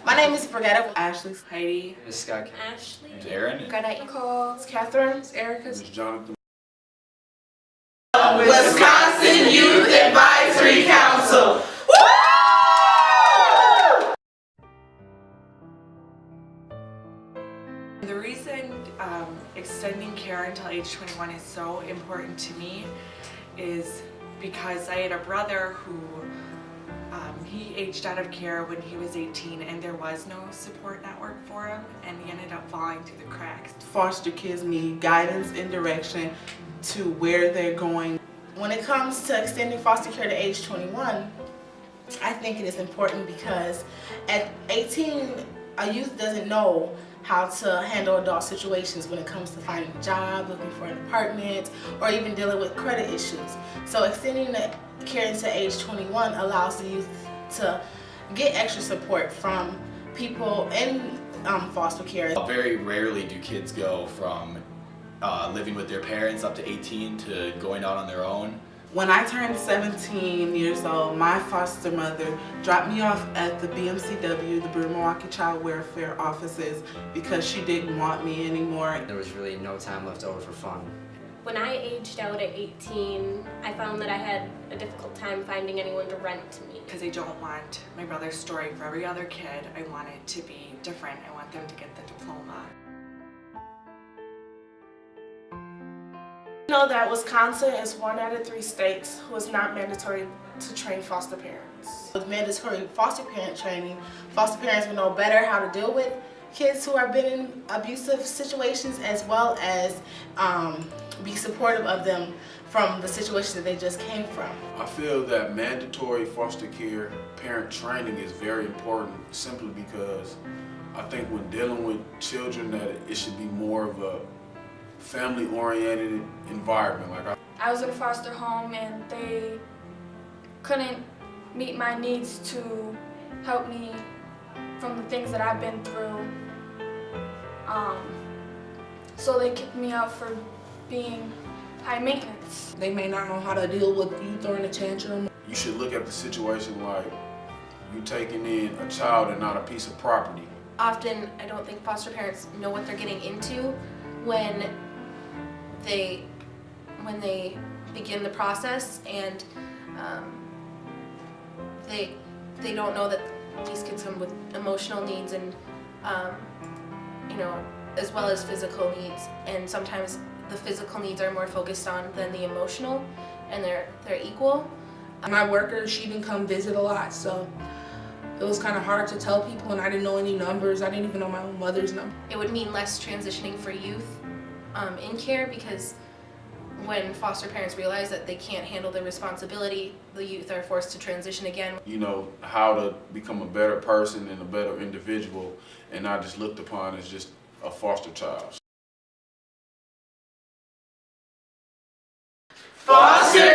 My name is Brigetta. Ashley. Heidi. Miss Scott. Ashley. Aaron. Brigetta. Nicole. Catherine. Erica. Jonathan. Wisconsin Youth Advisory Council. The reason extending care until age 21 is so important to me is because I had a brother who he aged out of care when he was 18 and there was no support network for him, and he ended up falling through the cracks. Foster kids need guidance and direction to where they're going. When it comes to extending foster care to age 21, I think it is important because at 18, a youth doesn't know how to handle adult situations when it comes to finding a job, looking for an apartment, or even dealing with credit issues. So extending the care into age 21 allows the youth to get extra support from people in foster care. Very rarely do kids go from living with their parents up to 18 to going out on their own. When I turned 17 years old, my foster mother dropped me off at the BMCW, the Brewer Milwaukee Child Welfare offices, because she didn't want me anymore. There was really no time left over for fun. When I aged out at 18, I found that I had a difficult time finding anyone to rent to me. Because I don't want my brother's story for every other kid. I want it to be different. I want them to get the diploma. You know that Wisconsin is 1 out of 3 states who is not mandatory to train foster parents. With mandatory foster parent training, foster parents will know better how to deal with kids who have been in abusive situations, as well as be supportive of them from the situation that they just came from. I feel that mandatory foster care parent training is very important simply because I think when dealing with children that it should be more of a family-oriented environment. I was in a foster home and they couldn't meet my needs to help me from the things that I've been through. So they kicked me out for being high maintenance. They may not know how to deal with you throwing a tantrum. You should look at the situation like you taking in a child and not a piece of property. Often, I don't think foster parents know what they're getting into when they begin the process, and they don't know that these kids come with emotional needs and you know, as well as physical needs, and sometimes the physical needs are more focused on than the emotional, and they're equal. My worker, she didn't come visit a lot, so it was kind of hard to tell people, and I didn't know any numbers. I didn't even know my own mother's number. It would mean less transitioning for youth in care, because when foster parents realize that they can't handle the responsibility, the youth are forced to transition again. You know, how to become a better person and a better individual and not just looked upon as just a foster child. Foster